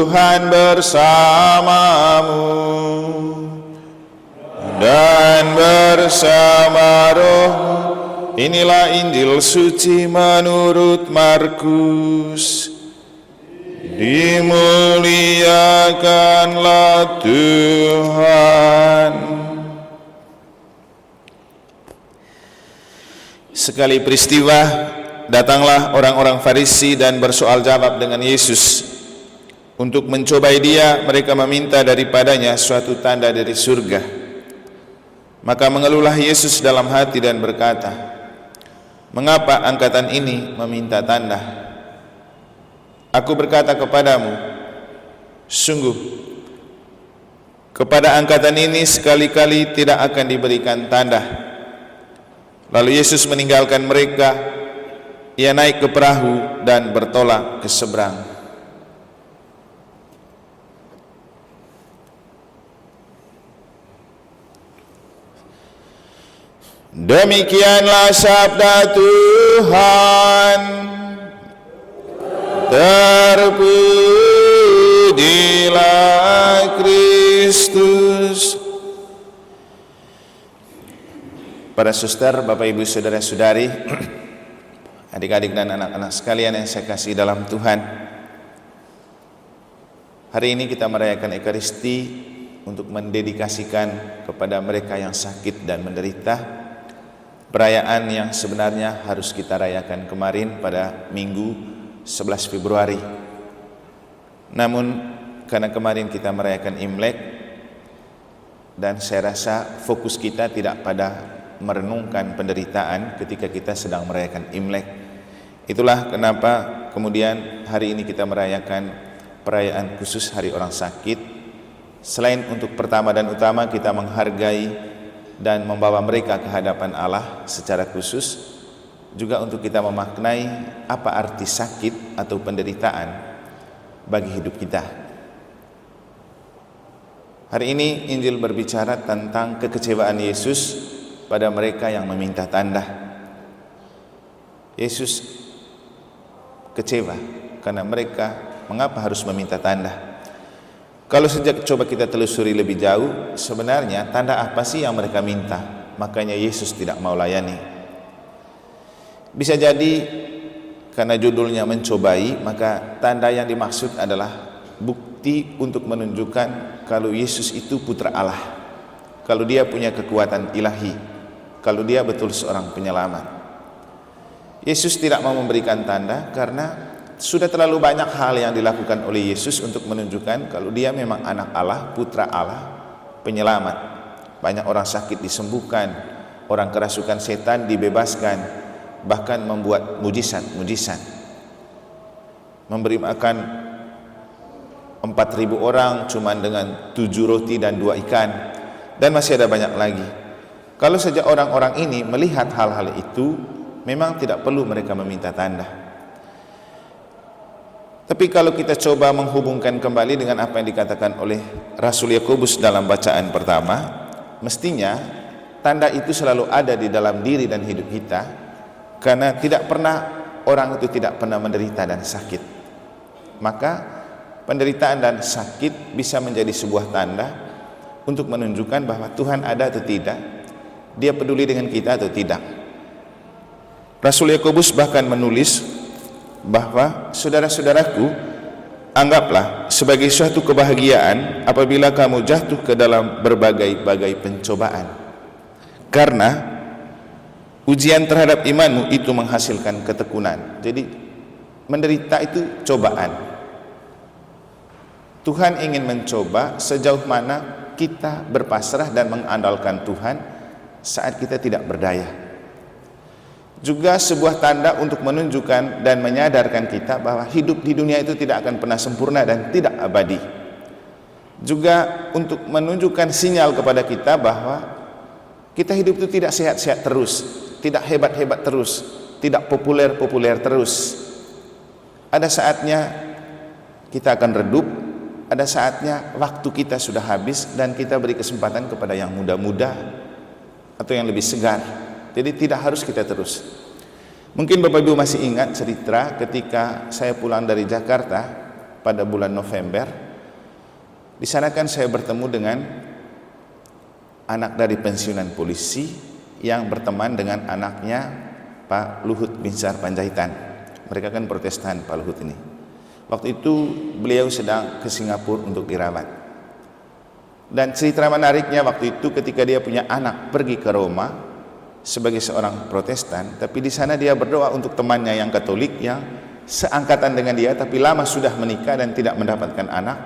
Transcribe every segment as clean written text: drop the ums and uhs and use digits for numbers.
Tuhan bersamamu dan bersama rohmu. Inilah Injil suci menurut Markus. Dimuliakanlah Tuhan. Sekali peristiwa, datanglah orang-orang Farisi dan bersoal jawab dengan Yesus. Untuk mencobai dia, mereka meminta daripadanya suatu tanda dari surga. Maka mengeluhlah Yesus dalam hati dan berkata, "Mengapa angkatan ini meminta tanda? Aku berkata kepadamu, sungguh, kepada angkatan ini sekali-kali tidak akan diberikan tanda." Lalu Yesus meninggalkan mereka, ia naik ke perahu dan bertolak ke seberang. Demikianlah sabda Tuhan. Terpujilah Kristus. Para suster, Bapak Ibu Saudara-saudari, adik-adik dan anak-anak sekalian yang saya kasih dalam Tuhan, hari ini kita merayakan Ekaristi untuk mendedikasikan kepada mereka yang sakit dan menderita. Perayaan yang sebenarnya harus kita rayakan kemarin pada Minggu 11 Februari. Namun karena kemarin kita merayakan Imlek, dan saya rasa fokus kita tidak pada merenungkan penderitaan ketika kita sedang merayakan Imlek. Itulah kenapa kemudian hari ini kita merayakan perayaan khusus Hari Orang Sakit. Selain untuk pertama dan utama kita menghargai dan membawa mereka ke hadapan Allah secara khusus, juga untuk kita memaknai apa arti sakit atau penderitaan bagi hidup kita. Hari ini Injil berbicara tentang kekecewaan Yesus pada mereka yang meminta tanda. Yesus kecewa karena mereka mengapa harus meminta tanda. Kalau sejak coba kita telusuri lebih jauh, sebenarnya tanda apa sih yang mereka minta? Makanya Yesus tidak mau layani. Bisa jadi karena judulnya mencobai, maka tanda yang dimaksud adalah bukti untuk menunjukkan kalau Yesus itu putra Allah, kalau dia punya kekuatan ilahi, kalau dia betul seorang penyelamat. Yesus tidak mau memberikan tanda karena sudah terlalu banyak hal yang dilakukan oleh Yesus untuk menunjukkan kalau dia memang anak Allah, putra Allah, penyelamat. Banyak orang sakit disembuhkan, orang kerasukan setan dibebaskan, bahkan membuat mujizat-mujizat. Memberi makan 4.000 orang cuman dengan 7 roti dan 2 ikan, dan masih ada banyak lagi. Kalau saja orang-orang ini melihat hal-hal itu, memang tidak perlu mereka meminta tanda. Tapi kalau kita coba menghubungkan kembali dengan apa yang dikatakan oleh Rasul Yakobus dalam bacaan pertama, mestinya tanda itu selalu ada di dalam diri dan hidup kita, karena tidak pernah orang itu tidak pernah menderita dan sakit. Maka penderitaan dan sakit bisa menjadi sebuah tanda untuk menunjukkan bahwa Tuhan ada atau tidak, dia peduli dengan kita atau tidak. Rasul Yakobus bahkan menulis bahwa saudara-saudaraku, anggaplah sebagai suatu kebahagiaan apabila kamu jatuh ke dalam berbagai-bagai pencobaan, karena ujian terhadap imanmu itu menghasilkan ketekunan. Jadi menderita itu cobaan. Tuhan ingin mencoba sejauh mana kita berpasrah dan mengandalkan Tuhan saat kita tidak berdaya. Juga sebuah tanda untuk menunjukkan dan menyadarkan kita bahwa hidup di dunia itu tidak akan pernah sempurna dan tidak abadi. Juga untuk menunjukkan sinyal kepada kita bahwa kita hidup itu tidak sehat-sehat terus, tidak hebat-hebat terus, tidak populer-populer terus. Ada saatnya kita akan redup, ada saatnya waktu kita sudah habis dan kita beri kesempatan kepada yang muda-muda atau yang lebih segar. Jadi tidak harus kita terus. Mungkin Bapak Ibu masih ingat cerita ketika saya pulang dari Jakarta, pada bulan November. Di sana kan saya bertemu dengan anak dari pensiunan polisi yang berteman dengan anaknya Pak Luhut Binsar Panjaitan. Mereka kan Protestan, Pak Luhut ini. Waktu itu beliau sedang ke Singapura untuk dirawat. Dan cerita menariknya waktu itu ketika dia punya anak pergi ke Roma sebagai seorang Protestan, tapi di sana dia berdoa untuk temannya yang Katolik yang seangkatan dengan dia tapi lama sudah menikah dan tidak mendapatkan anak,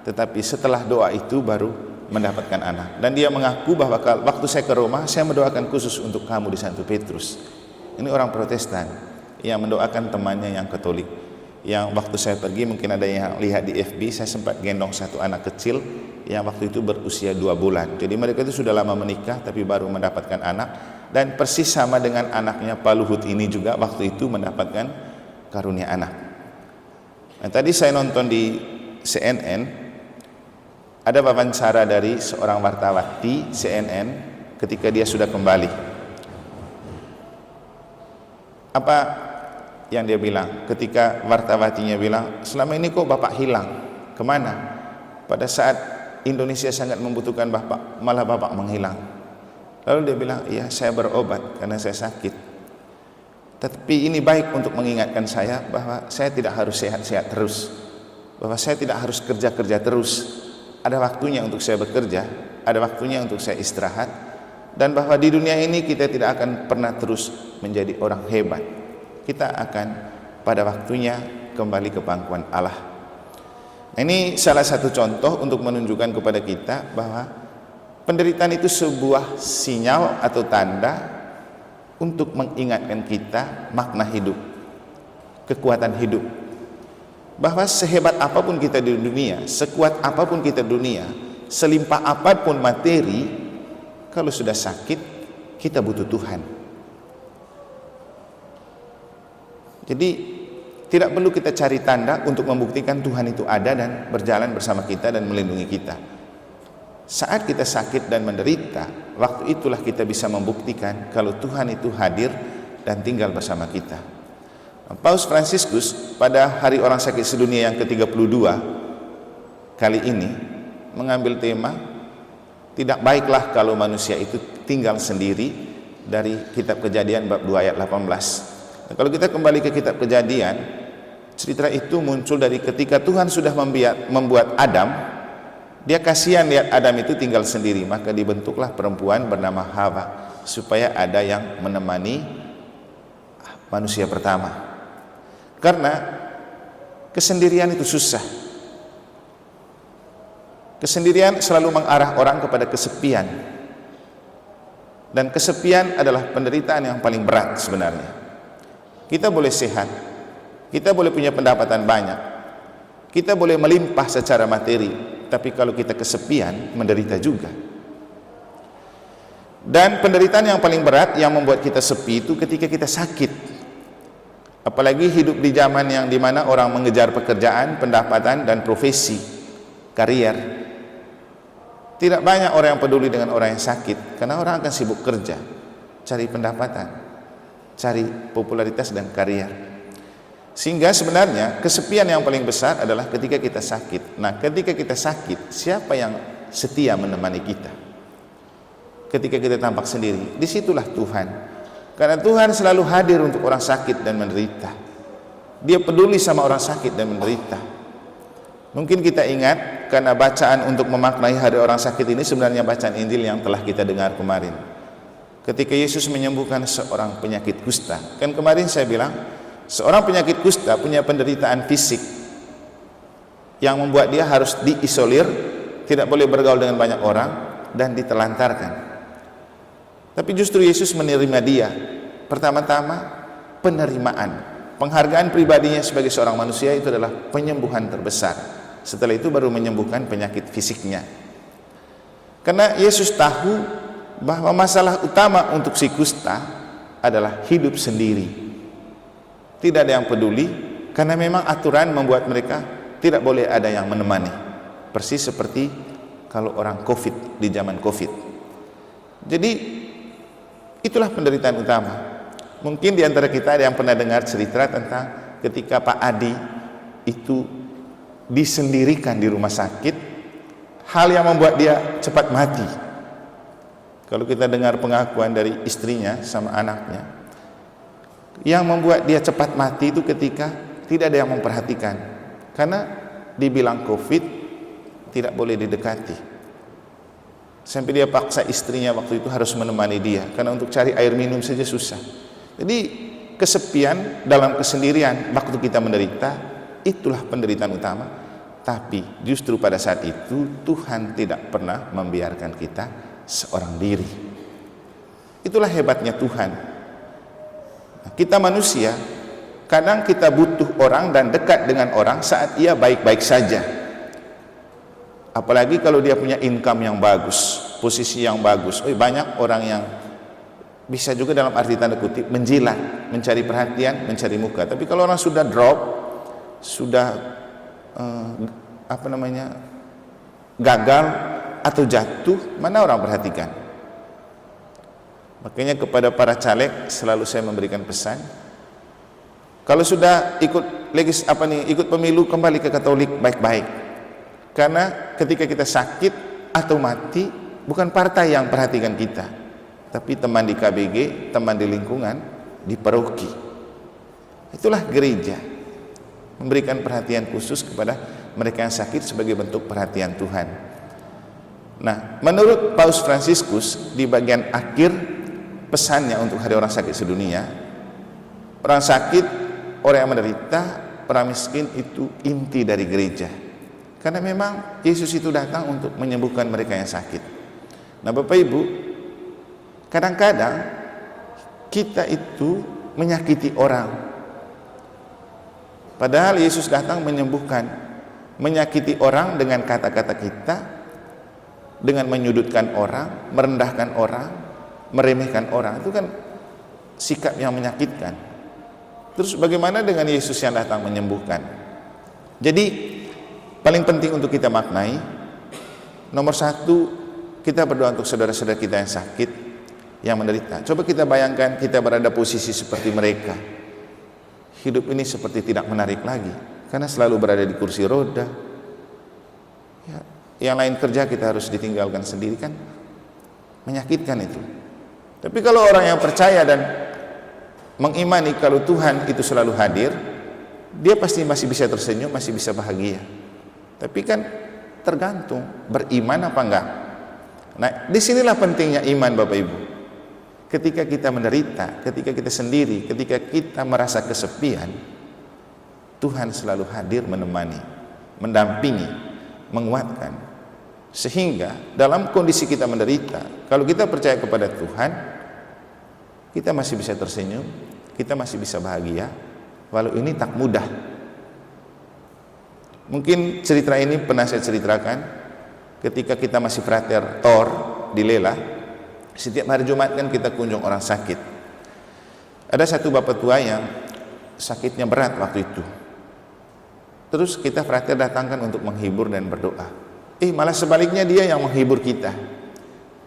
tetapi setelah doa itu baru mendapatkan anak. Dan dia mengaku bahwa waktu saya ke Roma saya mendoakan khusus untuk kamu di Santo Petrus. Ini orang Protestan yang mendoakan temannya yang Katolik. Yang waktu saya pergi, mungkin ada yang lihat di FB, saya sempat gendong satu anak kecil yang waktu itu berusia 2 bulan. Jadi mereka itu sudah lama menikah tapi baru mendapatkan anak, dan persis sama dengan anaknya Pak Luhut ini juga waktu itu mendapatkan karunia anak. Nah, tadi saya nonton di CNN ada wawancara dari seorang wartawati CNN ketika dia sudah kembali. Apa yang dia bilang ketika wartawatinya bilang, selama ini kok Bapak hilang, kemana? Pada saat Indonesia sangat membutuhkan Bapak, malah Bapak menghilang. Lalu dia bilang, iya saya berobat karena saya sakit, tapi ini baik untuk mengingatkan saya bahwa saya tidak harus sehat-sehat terus, bahwa saya tidak harus kerja-kerja terus. Ada waktunya untuk saya bekerja, ada waktunya untuk saya istirahat, dan bahwa di dunia ini kita tidak akan pernah terus menjadi orang hebat. Kita akan pada waktunya kembali ke pangkuan Allah. Nah, ini salah satu contoh untuk menunjukkan kepada kita bahwa penderitaan itu sebuah sinyal atau tanda untuk mengingatkan kita makna hidup, kekuatan hidup. Bahwa sehebat apapun kita di dunia, sekuat apapun kita di dunia, selimpah apapun materi, kalau sudah sakit, kita butuh Tuhan. Jadi tidak perlu kita cari tanda untuk membuktikan Tuhan itu ada dan berjalan bersama kita dan melindungi kita. Saat kita sakit dan menderita, waktu itulah kita bisa membuktikan kalau Tuhan itu hadir dan tinggal bersama kita. Paus Fransiskus pada Hari Orang Sakit Sedunia yang ke-32 kali ini mengambil tema, tidak baiklah kalau manusia itu tinggal sendiri, dari kitab Kejadian bab 2 ayat 18. Nah, kalau kita kembali ke kitab Kejadian, cerita itu muncul dari ketika Tuhan sudah membuat Adam. Dia kasihan lihat Adam itu tinggal sendiri, maka dibentuklah perempuan bernama Hawa supaya ada yang menemani manusia pertama. Karena kesendirian itu susah. Kesendirian selalu mengarah orang kepada kesepian. Dan kesepian adalah penderitaan yang paling berat sebenarnya. Kita boleh sehat, kita boleh punya pendapatan banyak, kita boleh melimpah secara materi, tapi kalau kita kesepian, menderita juga. Dan penderitaan yang paling berat yang membuat kita sepi itu ketika kita sakit. Apalagi hidup di zaman yang dimana orang mengejar pekerjaan, pendapatan, dan profesi, karier. Tidak banyak orang yang peduli dengan orang yang sakit, karena orang akan sibuk kerja, cari pendapatan, cari popularitas dan karier. Sehingga sebenarnya kesepian yang paling besar adalah ketika kita sakit. Nah, ketika kita sakit, siapa yang setia menemani kita? Ketika kita tampak sendiri, disitulah Tuhan. Karena Tuhan selalu hadir untuk orang sakit dan menderita. Dia peduli sama orang sakit dan menderita. Mungkin kita ingat, karena bacaan untuk memaknai hari orang sakit ini sebenarnya bacaan Injil yang telah kita dengar kemarin. Ketika Yesus menyembuhkan seorang penyakit kusta. Kan kemarin saya bilang, seorang penyakit kusta punya penderitaan fisik yang membuat dia harus diisolir, tidak boleh bergaul dengan banyak orang, dan ditelantarkan. Tapi justru Yesus menerima dia. Pertama-tama penerimaan, penghargaan pribadinya sebagai seorang manusia itu adalah penyembuhan terbesar. Setelah itu baru menyembuhkan penyakit fisiknya. Karena Yesus tahu bahwa masalah utama untuk si kusta adalah hidup sendiri. Tidak ada yang peduli, karena memang aturan membuat mereka tidak boleh ada yang menemani. Persis seperti kalau orang COVID di zaman COVID. Jadi itulah penderitaan utama. Mungkin di antara kita ada yang pernah dengar cerita tentang ketika Pak Adi itu disendirikan di rumah sakit, hal yang membuat dia cepat mati. Kalau kita dengar pengakuan dari istrinya sama anaknya, yang membuat dia cepat mati itu ketika tidak ada yang memperhatikan, karena dibilang COVID tidak boleh didekati, sampai dia paksa istrinya waktu itu harus menemani dia, karena untuk cari air minum saja susah. Jadi kesepian dalam kesendirian waktu kita menderita, itulah penderitaan utama. Tapi justru pada saat itu Tuhan tidak pernah membiarkan kita seorang diri. Itulah hebatnya Tuhan. Kita manusia, kadang kita butuh orang dan dekat dengan orang saat ia baik-baik saja. Apalagi kalau dia punya income yang bagus, posisi yang bagus. Banyak orang yang bisa juga dalam arti tanda kutip menjilat, mencari perhatian, mencari muka. Tapi kalau orang sudah drop, sudah gagal atau jatuh, mana orang perhatikan? Makanya kepada para caleg selalu saya memberikan pesan, kalau sudah ikut pemilu, kembali ke Katolik baik-baik. Karena ketika kita sakit atau mati, bukan partai yang perhatikan kita, tapi teman di KBG, teman di lingkungan, di paroki. Itulah gereja, memberikan perhatian khusus kepada mereka yang sakit sebagai bentuk perhatian Tuhan. Nah, menurut Paus Fransiskus di bagian akhir pesannya untuk hari orang sakit sedunia, orang sakit, orang yang menderita, orang miskin itu inti dari gereja. Karena memang Yesus itu datang untuk menyembuhkan mereka yang sakit. Nah, Bapak Ibu, kadang-kadang kita itu menyakiti orang, padahal Yesus datang menyembuhkan. Menyakiti orang dengan kata-kata kita, dengan menyudutkan orang, merendahkan orang, meremehkan orang, itu kan sikap yang menyakitkan. Terus bagaimana dengan Yesus yang datang menyembuhkan? Jadi paling penting untuk kita maknai, nomor satu, kita berdoa untuk saudara-saudara kita yang sakit, yang menderita. Coba kita bayangkan kita berada posisi seperti mereka. Hidup ini seperti tidak menarik lagi, karena selalu berada di kursi roda. Ya, yang lain kerja kita harus ditinggalkan sendiri, kan menyakitkan itu. Tapi kalau orang yang percaya dan mengimani kalau Tuhan itu selalu hadir, dia pasti masih bisa tersenyum, masih bisa bahagia. Tapi kan tergantung beriman apa enggak. Nah, disinilah pentingnya iman, Bapak Ibu. Ketika kita menderita, ketika kita sendiri, ketika kita merasa kesepian, Tuhan selalu hadir menemani, mendampingi, menguatkan. Sehingga dalam kondisi kita menderita, kalau kita percaya kepada Tuhan, kita masih bisa tersenyum, kita masih bisa bahagia, walau ini tak mudah. Mungkin cerita ini pernah saya ceritakan ketika kita masih frater Tor di Lela. Setiap hari Jumat kan kita kunjung orang sakit. Ada satu bapak tua yang sakitnya berat waktu itu. Terus kita frater datangkan untuk menghibur dan berdoa. Malah sebaliknya dia yang menghibur kita.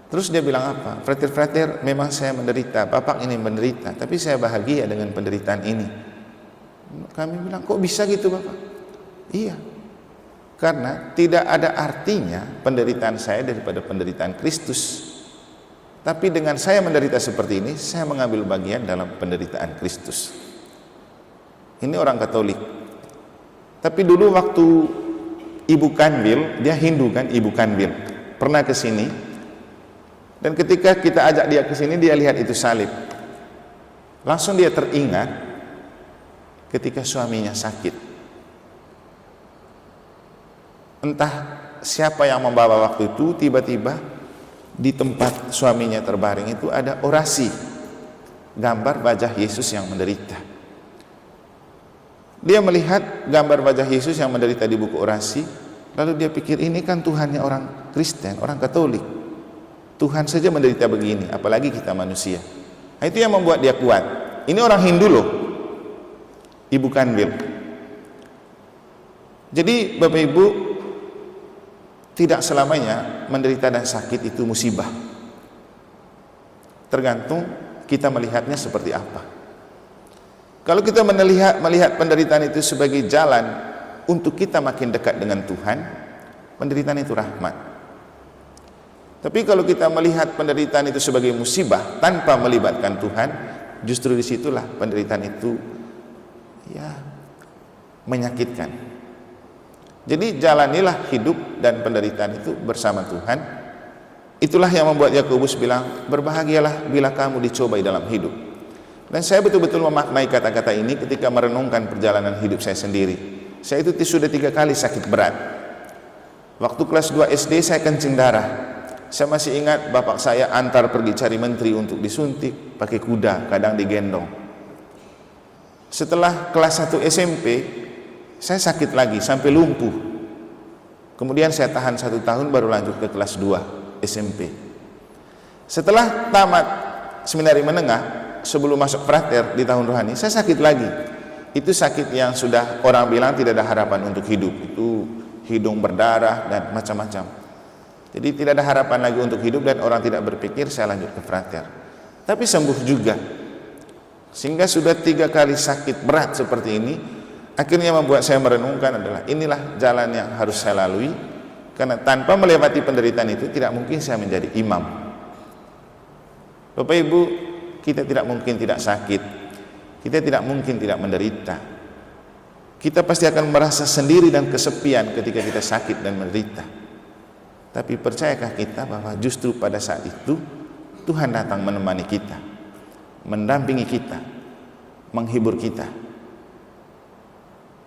Terus dia bilang apa? Frater, memang saya menderita, Bapak ini menderita, tapi saya bahagia dengan penderitaan ini. Kami bilang, kok bisa gitu Bapak? Iya, karena tidak ada artinya penderitaan saya daripada penderitaan Kristus. Tapi dengan saya menderita seperti ini, saya mengambil bagian dalam penderitaan Kristus. Ini orang Katolik. Tapi dulu waktu Ibu Kanwil, dia Hindu kan, Ibu Kanwil pernah ke sini, dan ketika kita ajak dia ke sini, dia lihat itu salib. Langsung dia teringat ketika suaminya sakit. Entah siapa yang membawa waktu itu, tiba-tiba di tempat suaminya terbaring itu ada orasi gambar wajah Yesus yang menderita. Dia melihat gambar wajah Yesus yang menderita di buku orasi, lalu dia pikir, ini kan Tuhannya orang Kristen, orang Katolik. Tuhan saja menderita begini, apalagi kita manusia. Nah, itu yang membuat dia kuat. Ini orang Hindu loh, Ibu Kanwil. Jadi Bapak Ibu, tidak selamanya menderita dan sakit itu musibah. Tergantung kita melihatnya seperti apa. Kalau kita melihat penderitaan itu sebagai jalan untuk kita makin dekat dengan Tuhan, penderitaan itu rahmat. Tapi kalau kita melihat penderitaan itu sebagai musibah tanpa melibatkan Tuhan, justru disitulah penderitaan itu menyakitkan. Jadi jalanilah hidup dan penderitaan itu bersama Tuhan. Itulah yang membuat Yakobus bilang, berbahagialah bila kamu dicobai dalam hidup. Dan saya betul-betul memaknai kata-kata ini ketika merenungkan perjalanan hidup saya sendiri. Saya itu sudah 3 kali sakit berat. Waktu kelas 2 SD saya kencing darah. Saya masih ingat bapak saya antar pergi cari menteri untuk disuntik pakai kuda, kadang digendong. Setelah kelas 1 SMP saya sakit lagi sampai lumpuh. Kemudian saya tahan 1 tahun baru lanjut ke kelas 2 SMP. Setelah tamat seminari menengah, sebelum masuk frater di tahun rohani, saya sakit lagi. Itu sakit yang sudah orang bilang tidak ada harapan untuk hidup. Itu hidung berdarah dan macam-macam. Jadi tidak ada harapan lagi untuk hidup dan orang tidak berpikir saya lanjut ke frater. Tapi sembuh juga. Sehingga sudah 3 kali sakit berat seperti ini, akhirnya membuat saya merenungkan adalah inilah jalan yang harus saya lalui, karena tanpa melewati penderitaan itu tidak mungkin saya menjadi imam. Bapak Ibu, kita tidak mungkin tidak sakit, kita tidak mungkin tidak menderita. Kita pasti akan merasa sendiri dan kesepian ketika kita sakit dan menderita. Tapi percayakah kita bahwa justru pada saat itu Tuhan datang menemani kita, mendampingi kita, menghibur kita.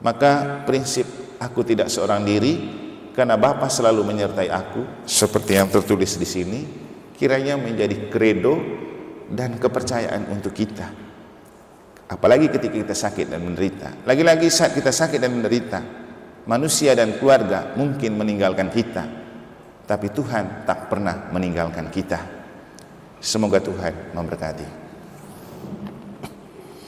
Maka prinsip aku tidak seorang diri, karena Bapa selalu menyertai aku, seperti yang tertulis di sini, kiranya menjadi kredo dan kepercayaan untuk kita. Apalagi ketika kita sakit dan menderita. Lagi-lagi saat kita sakit dan menderita, manusia dan keluarga mungkin meninggalkan kita, tapi Tuhan tak pernah meninggalkan kita. Semoga Tuhan memberkati.